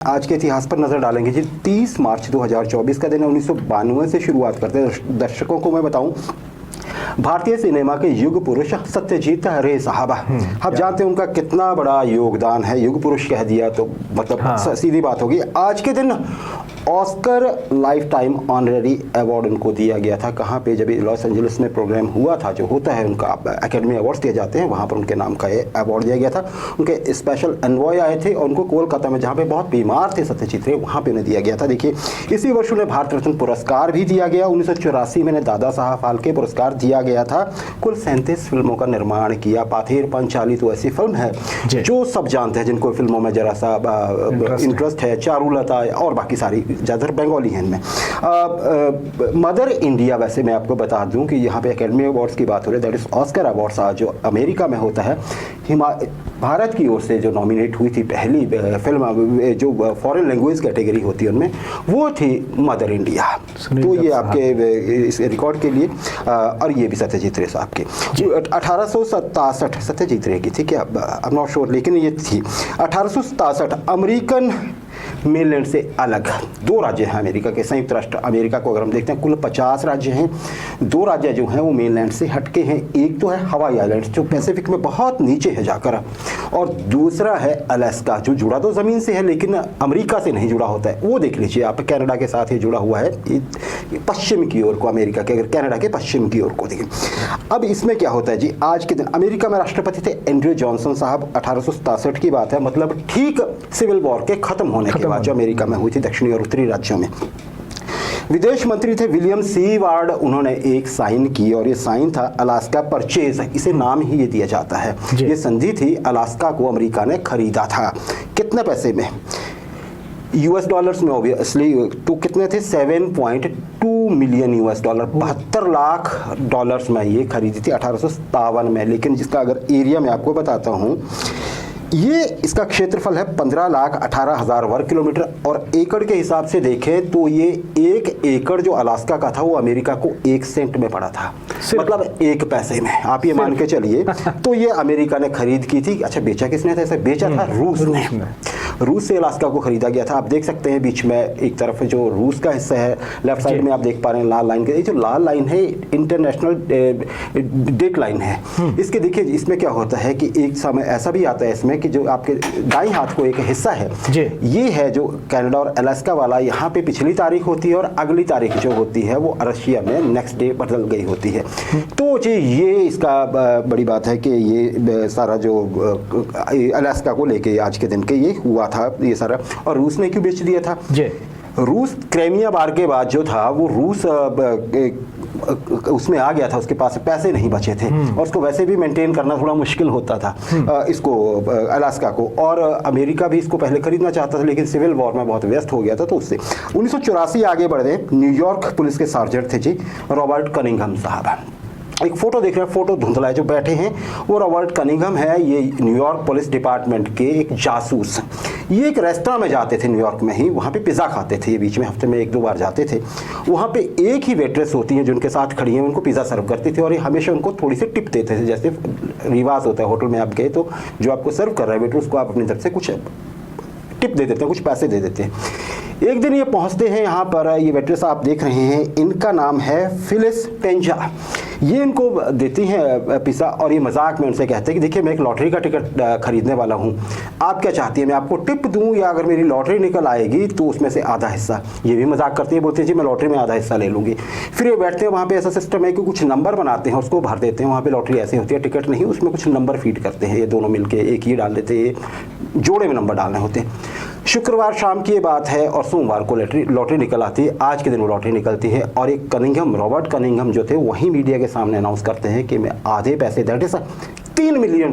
आज के इतिहास पर नजर डालेंगे जी। 30 मार्च 2024 का दिन है। 1992 से शुरुआत करते हैं। दर्शकों को मैं बताऊं, भारतीय सिनेमा के युग पुरुष सत्यजीत रे साहब, आप जानते हैं उनका कितना बड़ा योगदान है। युग पुरुष कह दिया तो मतलब सीधी बात होगी। आज के दिन Oscar life time honorary award उनको दिया गया था। कहाँ पे? जब लॉस एंजलिस में प्रोग्राम हुआ था, जो होता है उनका एकेडमी अवार्ड्स दिए जाते हैं, वहाँ पर उनके नाम का ये अवार्ड दिया गया था। उनके स्पेशल एनवॉय आए थे और उनको कोलकाता में, जहाँ पे बहुत बीमार थे सत्यजीत रे, वहाँ पे उन्हें दिया गया था। देखिए, इसी वर्ष उन्हें भारत रत्न पुरस्कार भी दिया गया। 1984 में दादा साहब फाल्के पुरस्कार दिया गया था। कुल 37 फिल्मों का निर्माण किया। पाथेर पंचाली तो ऐसी फिल्म है जो सब जानते हैं, जिनको फिल्मों में जरा सा इंटरेस्ट है। चारुलता और बाकी सारी ज़्यादातर बंगाली हैं इनमें। मदर इंडिया, वैसे मैं आपको बता दूं कि यहाँ पे एकेडमी अवार्ड्स की बात हो रही है, दैट इज ऑस्कर अवार्ड्स, जो अमेरिका में होता है। भारत की ओर से जो नॉमिनेट हुई थी पहली फिल्म, जो फॉरेन लैंग्वेज कैटेगरी होती है उनमें, वो थी मदर इंडिया। तो ये आपके इस रिकॉर्ड के लिए, और ये भी सत्यजीत रे साहब की 1867 सत्यजीत रे की थी क्या, आई एम नॉट श्योर, लेकिन ये थी 1867। अमेरिकन मेनलैंड से अलग दो राज्य हैं अमेरिका के। संयुक्त राष्ट्र अमेरिका को अगर हम देखते हैं, कुल 50 राज्य हैं। दो राज्य जो हैं वो मेनलैंड से हटके हैं। एक तो है हवाई आइलैंड, जो पैसिफिक में बहुत नीचे है जाकर, और दूसरा है अलास्का, जो जुड़ा तो ज़मीन से है लेकिन अमेरिका से नहीं जुड़ा होता है। वो देख लीजिए आप, कनाडा के साथ ये जुड़ा हुआ है, पश्चिम की ओर को, अमेरिका के, अगर कनाडा के पश्चिम की ओर को देखिए। अब इसमें क्या होता है जी, आज के दिन अमेरिका में राष्ट्रपति थे एंड्रयू जॉनसन साहब। 1867 की बात है, मतलब ठीक सिविल वॉर के खत्म होने के बाद जो अमेरिका में हुई थी दक्षिणी और उत्तरी राज्यों में। विदेश मंत्री थे विलियम सीवार्ड, उन्होंने एक साइन की, और ये साइन था अलास्का परचेज, इसे नाम ही ये दिया जाता है। ये संधि थी, अलास्का को अमेरिका ने खरीदा था। कितने पैसे में? यूएस डॉलर्स में ऑब्वियसली, तो कितने थे? 7.2 million US dollar, 72 lakh dollars में ये खरीदी थी 1857 में। लेकिन जिसका अगर एरिया मैं आपको बताता हूँ, ये इसका क्षेत्रफल है 15,18,000 वर्ग किलोमीटर, और एकड़ के हिसाब से देखें तो ये 1 एकड़ जो अलास्का का था वो अमेरिका को 1 सेंट में पड़ा था, मतलब 1 पैसे में, आप ये मान के चलिए। तो ये अमेरिका ने खरीद की थी। अच्छा, बेचा किसने था? ऐसे बेचा था रूस ने। रूस से अलास्का को खरीदा गया था। आप देख सकते हैं बीच में एक तरफ जो रूस का हिस्सा है, लेफ्ट साइड में आप देख पा रहे हैं लाल लाइन के, जो लाल लाइन है इंटरनेशनल डेट लाइन है। इसके देखिए, इसमें क्या होता है कि एक समय ऐसा भी आता है इसमें कि जो आपके दाईं हाथ को एक हिस्सा है, ये है जो कनाडा और अलास्का वाला, यहाँ पे पिछली तारीख होती है और अगली तारीख जो होती है वो रशिया में नेक्स्ट डे बदल गई होती है। तो जी ये इसका बड़ी बात है कि ये सारा जो अलास्का को लेके आज के दिन के ये हुआ था ये सारा। और रूस ने क्यों बेच दिया था? रूस क्राइमिया वार के बाद जो था वो रूस उसमें आ गया था, उसके पास पैसे नहीं बचे थे, और उसको वैसे भी मेंटेन करना थोड़ा मुश्किल होता था इसको, अलास्का को। और अमेरिका भी इसको पहले खरीदना चाहता था, लेकिन सिविल वॉर में बहुत व्यस्त हो गया था, तो उससे 1984 आगे बढ़ गए। न्यूयॉर्क पुलिस के सार्जेंट थे जी रॉबर्ट कनिंघम साहब। एक फोटो देख रहे हैं, फोटो धुंधला है, जो बैठे हैं वो रॉबर्ट कनिंघम है। ये न्यूयॉर्क पुलिस डिपार्टमेंट के एक जासूस। ये एक रेस्टोरेंट में जाते थे न्यूयॉर्क में ही, वहाँ पे पिज़्ज़ा खाते थे। ये बीच में हफ्ते में 1-2 बार जाते थे। वहाँ पे एक ही वेट्रेस होती है जो उनके साथ खड़ी हैं, उनको पिज़्ज़ा सर्व करती थी, और ये हमेशा उनको थोड़ी सी टिप देते थे। जैसे रिवाज होता है होटल में आप गए तो जो आपको सर्व कर रहा है वेटर, उसको आप अपनी तरफ से कुछ टिप दे देते हैं, कुछ पैसे दे देते हैं। एक दिन ये पहुंचते हैं यहाँ पर, ये वेट्रेस आप देख रहे हैं, इनका नाम है फिलिस पेंजा। ये इनको देती हैं पिज़्ज़ा, और ये मजाक में उनसे कहते हैं कि देखिए मैं एक लॉटरी का टिकट खरीदने वाला हूँ, आप क्या चाहती हैं, मैं आपको टिप दूँ या अगर मेरी लॉटरी निकल आएगी तो उसमें से आधा हिस्सा? ये भी मजाक करती है, बोलते हैं जी मैं लॉटरी में आधा हिस्सा ले लूँगी। फिर ये बैठते हैं, वहाँ पे ऐसा सिस्टम है कि कुछ नंबर बनाते हैं, उसको भर देते हैं। वहाँ पे लॉटरी ऐसी होती है, टिकट नहीं, उसमें कुछ नंबर फीड करते हैं, ये दोनों मिलके एक ही डाल देते हैं, जोड़े में नंबर डालने होते हैं। शुक्रवार शाम की ये बात है, और सोमवार को लॉटरी निकल आती है। आज के दिन वो लॉटरी निकलती है, और एक कनिंघम, रॉबर्ट कनिंघम जो थे, वही मीडिया के सामने अनाउंस करते हैं कि मैं आधे पैसे, that is $3 million,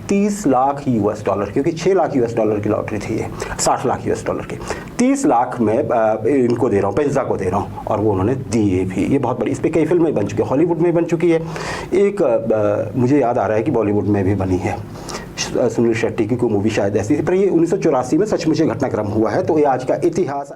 30 lakh US dollar, क्योंकि 6 लाख यूएस डॉलर की लॉटरी थी ये, 60 लाख यूएस डॉलर की, 30 लाख में इनको दे रहा हूँ, पिज़्ज़ा को दे रहा हूँ, और वो उन्होंने दिए भी। ये बहुत बड़ी, इस पर कई फिल्में बन चुकी है, हॉलीवुड में बन चुकी है, एक मुझे याद आ रहा है कि बॉलीवुड में भी बनी है, सुनील शेट्टी की कोई मूवी शायद ऐसी थी। पर ये 1984 में सचमुच घटनाक्रम हुआ है। तो ये आज का इतिहास।